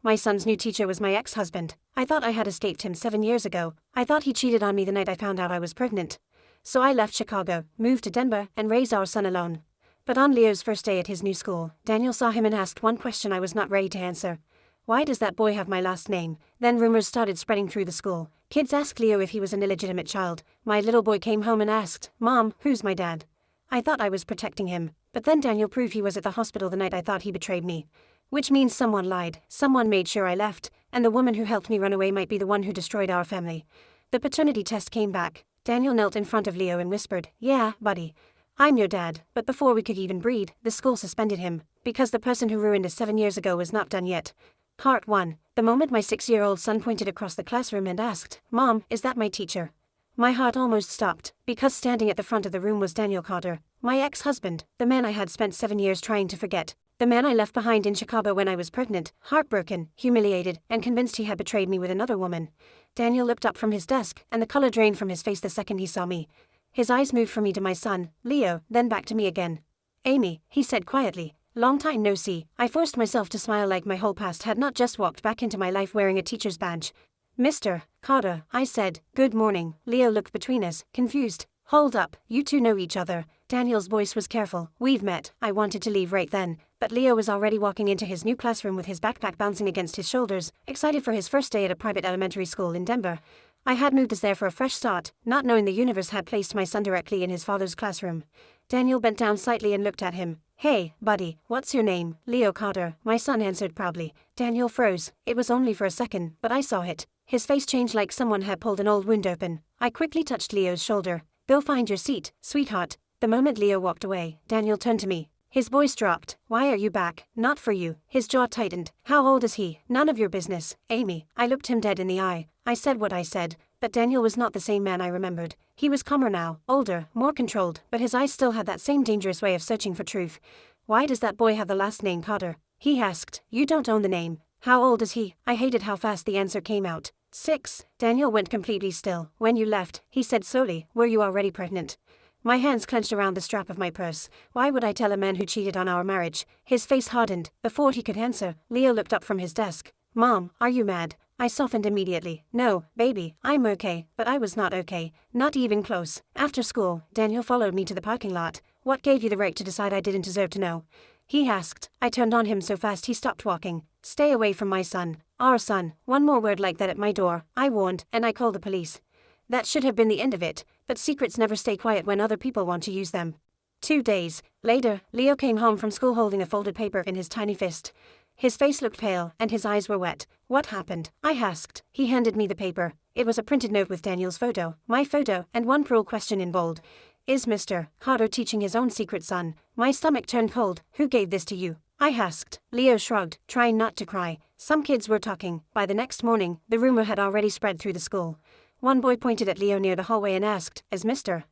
My son's new teacher was my ex-husband. I thought I had escaped him 7 years ago. I thought he cheated on me the night I found out I was pregnant. So I left Chicago, moved to Denver, and raised our son alone. But on Leo's first day at his new school, Daniel saw him and asked one question I was not ready to answer. Why does that boy have my last name? Then rumors started spreading through the school. Kids asked Leo if he was an illegitimate child. My little boy came home and asked, "Mom, who's my dad?" I thought I was protecting him, but then Daniel proved he was at the hospital the night I thought he betrayed me. Which means someone lied, someone made sure I left, and the woman who helped me run away might be the one who destroyed our family. The paternity test came back. Daniel knelt in front of Leo and whispered, "Yeah, buddy. I'm your dad," but before we could even breathe, the school suspended him, because the person who ruined us 7 years ago was not done yet. Part 1. The moment my 6-year-old son pointed across the classroom and asked, "Mom, is that my teacher?" My heart almost stopped, because standing at the front of the room was Daniel Carter, my ex-husband, the man I had spent 7 years trying to forget, the man I left behind in Chicago when I was pregnant, heartbroken, humiliated, and convinced he had betrayed me with another woman. Daniel looked up from his desk, and the color drained from his face the second he saw me. His eyes moved from me to my son, Leo, then back to me again. "Amy," he said quietly. "Long time no see." I forced myself to smile like my whole past had not just walked back into my life wearing a teacher's badge. "Mr. Carter," I said. "Good morning." Leo looked between us, confused. "Hold up, you two know each other." Daniel's voice was careful. "We've met." I wanted to leave right then, but Leo was already walking into his new classroom with his backpack bouncing against his shoulders, excited for his first day at a private elementary school in Denver. I had moved us there for a fresh start, not knowing the universe had placed my son directly in his father's classroom. Daniel bent down slightly and looked at him. "Hey, buddy, what's your name?" "Leo Carter," my son answered proudly. Daniel froze. It was only for a second, but I saw it. His face changed like someone had pulled an old wound open. I quickly touched Leo's shoulder. "Go find your seat, sweetheart." The moment Leo walked away, Daniel turned to me. His voice dropped. "Why are you back?" "Not for you." His jaw tightened. "How old is he?" "None of your business, Amy." I looked him dead in the eye. I said what I said, but Daniel was not the same man I remembered. He was calmer now, older, more controlled, but his eyes still had that same dangerous way of searching for truth. "Why does that boy have the last name Carter?" he asked. "You don't own the name." "How old is he?" I hated how fast the answer came out. 6. Daniel went completely still. "When you left," he said slowly, "were you already pregnant?" My hands clenched around the strap of my purse. Why would I tell a man who cheated on our marriage? His face hardened. Before he could answer, Leo looked up from his desk. "Mom, are you mad?" I softened immediately. "No, baby, I'm okay," but I was not okay. Not even close. After school, Daniel followed me to the parking lot. "What gave you the right to decide I didn't deserve to know?" he asked. I turned on him so fast he stopped walking. "Stay away from my son. Our son. One more word like that at my door," I warned, and I called the police. That should have been the end of it, but secrets never stay quiet when other people want to use them. 2 days later, Leo came home from school holding a folded paper in his tiny fist. His face looked pale, and his eyes were wet. "What happened?" I asked. He handed me the paper. It was a printed note with Daniel's photo, my photo, and one cruel question in bold. "Is Mr. Carter teaching his own secret son?" My stomach turned cold. "Who gave this to you?" I asked. Leo shrugged, trying not to cry. Some kids were talking. By the next morning, the rumor had already spread through the school. One boy pointed at Leo near the hallway and asked, "Is Mr.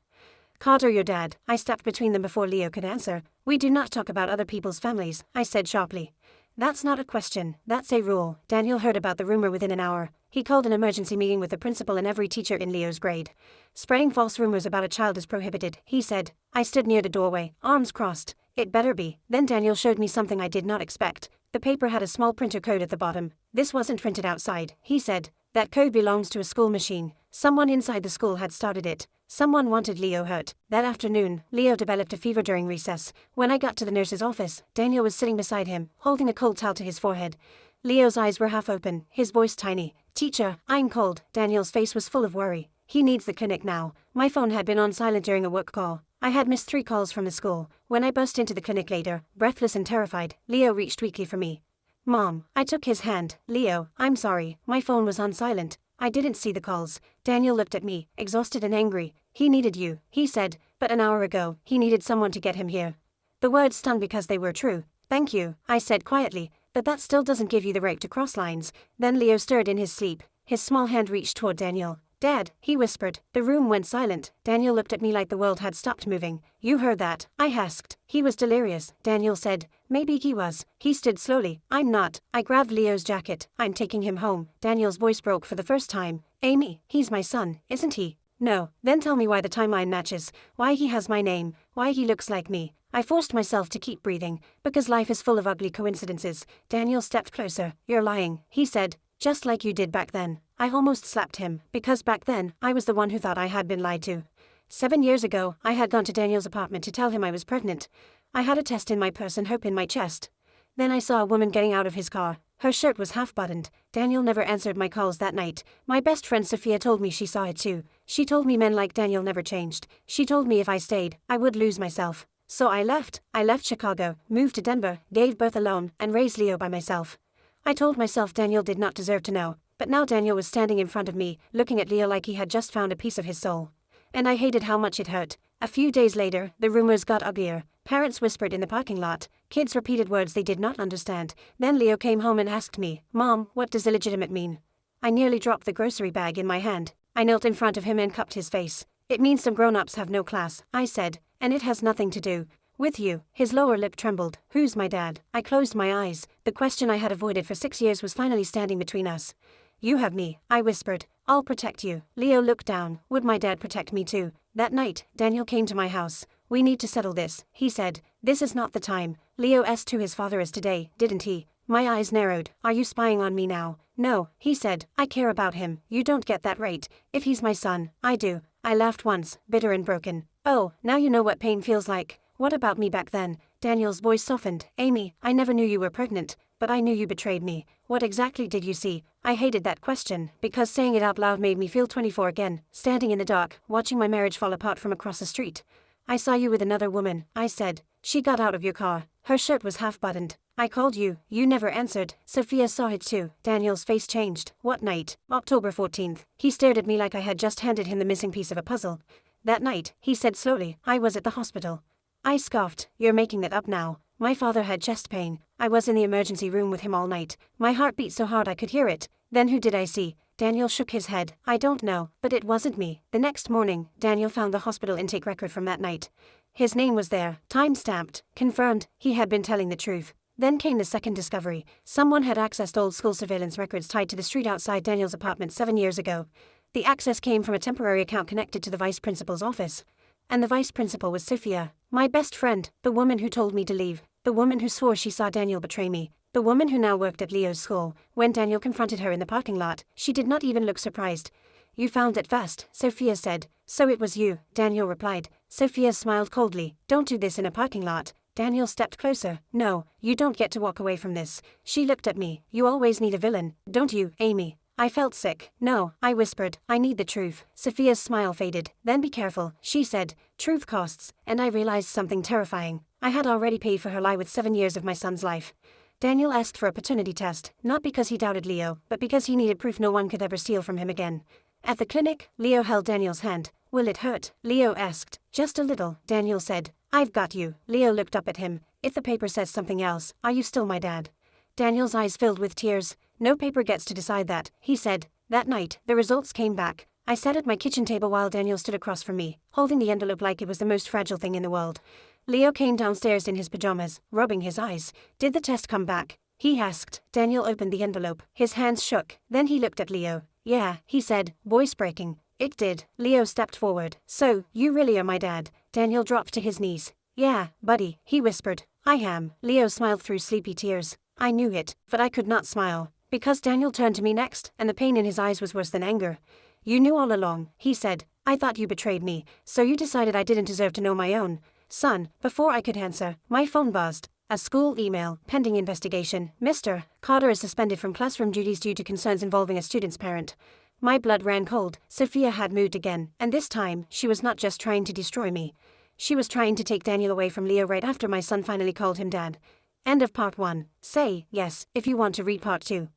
Carter your dad?" I stepped between them before Leo could answer. "We do not talk about other people's families," I said sharply. "That's not a question, that's a rule." Daniel heard about the rumor within an hour. He called an emergency meeting with the principal and every teacher in Leo's grade. "Spreading false rumors about a child is prohibited," he said. I stood near the doorway, arms crossed. It better be. Then Daniel showed me something I did not expect. The paper had a small printer code at the bottom. "This wasn't printed outside," he said. "That code belongs to a school machine. Someone inside the school had started it. Someone wanted Leo hurt." That afternoon, Leo developed a fever during recess. When I got to the nurse's office, Daniel was sitting beside him, holding a cold towel to his forehead. Leo's eyes were half open, his voice tiny. "Teacher, I'm cold." Daniel's face was full of worry. "He needs the clinic now." My phone had been on silent during a work call. I had missed 3 calls from the school. When I burst into the clinic later, breathless and terrified, Leo reached weakly for me. "Mom." I took his hand. "Leo, I'm sorry, my phone was on silent. I didn't see the calls." Daniel looked at me, exhausted and angry. "He needed you," he said, "but an hour ago, he needed someone to get him here." The words stung because they were true. "Thank you," I said quietly, "but that still doesn't give you the right to cross lines." Then Leo stirred in his sleep. His small hand reached toward Daniel. "Dad," he whispered. The room went silent. Daniel looked at me like the world had stopped moving. "You heard that?" I asked. "He was delirious," Daniel said. "Maybe he was." He stood slowly. "I'm not." I grabbed Leo's jacket. "I'm taking him home." Daniel's voice broke for the first time. "Amy, he's my son, isn't he?" "No." "Then tell me why the timeline matches. Why he has my name. Why he looks like me." I forced myself to keep breathing, because life is full of ugly coincidences. Daniel stepped closer. You're lying, he said, just like you did back then. I almost slapped him, because back then, I was the one who thought I had been lied to. 7 years ago, I had gone to Daniel's apartment to tell him I was pregnant. I had a test in my purse and hope in my chest. Then I saw a woman getting out of his car. Her shirt was half-buttoned. Daniel never answered my calls that night. My best friend Sophia told me she saw it too. She told me men like Daniel never changed. She told me if I stayed, I would lose myself. So I left. I left Chicago, moved to Denver, gave birth alone, and raised Leo by myself. I told myself Daniel did not deserve to know, but now Daniel was standing in front of me, looking at Leo like he had just found a piece of his soul. And I hated how much it hurt. A few days later, the rumors got uglier. Parents whispered in the parking lot. Kids repeated words they did not understand. Then Leo came home and asked me, "Mom, what does illegitimate mean?" I nearly dropped the grocery bag in my hand. I knelt in front of him and cupped his face. "It means some grown-ups have no class," I said, "and it has nothing to do with you." His lower lip trembled. "Who's my dad?" I closed my eyes. The question I had avoided for 6 years was finally standing between us. "You have me," I whispered. "I'll protect you." Leo looked down. Would my dad protect me too? That night, Daniel came to my house. "We need to settle this," he said. "This is not the time." Leo asked who his father is today, didn't he? My eyes narrowed. "Are you spying on me now?" "No," he said. "I care about him. You don't get that right. If he's my son, I do." I laughed once, bitter and broken. "Oh, now you know what pain feels like. What about me back then?" Daniel's voice softened. "Amy, I never knew you were pregnant, but I knew you betrayed me. What exactly did you see?" I hated that question, because saying it out loud made me feel 24 again, standing in the dark, watching my marriage fall apart from across the street. "I saw you with another woman," I said. "She got out of your car. Her shirt was half-buttoned. I called you. You never answered." Sophia saw it too. Daniel's face changed. "What night?" "October 14th. He stared at me like I had just handed him the missing piece of a puzzle. "That night," he said slowly, "I was at the hospital." I scoffed. "You're making that up now." My father had chest pain. I was in the emergency room with him all night. My heart beat so hard I could hear it. Then who did I see? Daniel shook his head. "I don't know, but it wasn't me." The next morning, Daniel found the hospital intake record from that night. His name was there, time-stamped, confirmed. He had been telling the truth. Then came the second discovery. Someone had accessed old school surveillance records tied to the street outside Daniel's apartment 7 years ago. The access came from a temporary account connected to the vice principal's office. And the vice principal was Sophia, my best friend, the woman who told me to leave, the woman who swore she saw Daniel betray me, the woman who now worked at Leo's school. When Daniel confronted her in the parking lot, she did not even look surprised. "You found it fast," Sophia said. "So it was you," Daniel replied. Sophia smiled coldly. "Don't do this in a parking lot." Daniel stepped closer. "No, you don't get to walk away from this." She looked at me. "You always need a villain, don't you, Amy?" I felt sick. "No," I whispered. "I need the truth." Sophia's smile faded. "Then be careful," she said. "Truth costs." And I realized something terrifying. I had already paid for her lie with 7 years of my son's life. Daniel asked for a paternity test, not because he doubted Leo, but because he needed proof no one could ever steal from him again. At the clinic, Leo held Daniel's hand. "Will it hurt?" Leo asked. "Just a little," Daniel said. "I've got you." Leo looked up at him. "If the paper says something else, are you still my dad?" Daniel's eyes filled with tears. "No paper gets to decide that," he said. That night, the results came back. I sat at my kitchen table while Daniel stood across from me, holding the envelope like it was the most fragile thing in the world. Leo came downstairs in his pajamas, rubbing his eyes. "Did the test come back?" he asked. Daniel opened the envelope. His hands shook. Then he looked at Leo. "Yeah," he said, voice breaking. "It did." Leo stepped forward. "So, you really are my dad?" Daniel dropped to his knees. "Yeah, buddy," he whispered. "I am." Leo smiled through sleepy tears. I knew it, but I could not smile. Because Daniel turned to me next, and the pain in his eyes was worse than anger. "You knew all along," he said. "I thought you betrayed me, so you decided I didn't deserve to know my own son." Before I could answer, my phone buzzed. A school email, pending investigation. "Mr. Carter is suspended from classroom duties due to concerns involving a student's parent." My blood ran cold. Sophia had moved again, and this time, she was not just trying to destroy me. She was trying to take Daniel away from Leo right after my son finally called him dad. End of part 1. Say yes if you want to read part 2.